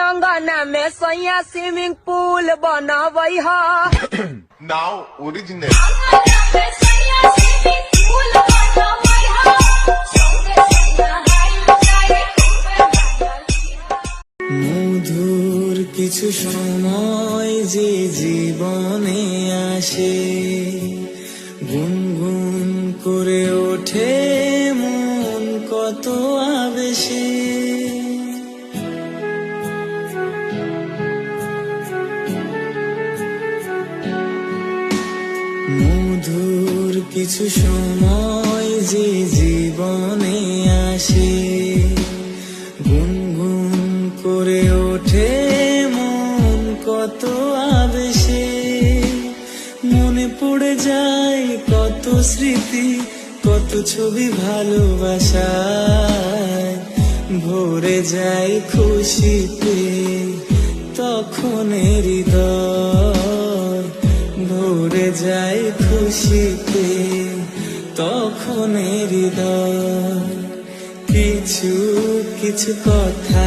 आंगन में सैया स्विमिंग पूल बनावई हा। Now original. মধুর কিছু সময় যে জীবনে আসে, গুনগুন করে ওঠে মন কত আবেশে। মধুর কিছু সময় যে জীবনে আসে, গুনগুন করে ওঠে মন কত আবেশে। মনে পড়ে যায় কত স্মৃতি, কত ছবি ভালোবাসায়, ভরে যায় খুশিতে তখন হৃদয়, ভরে যায় খুশিতে তখন হৃদয়। কিছু কিছু কথা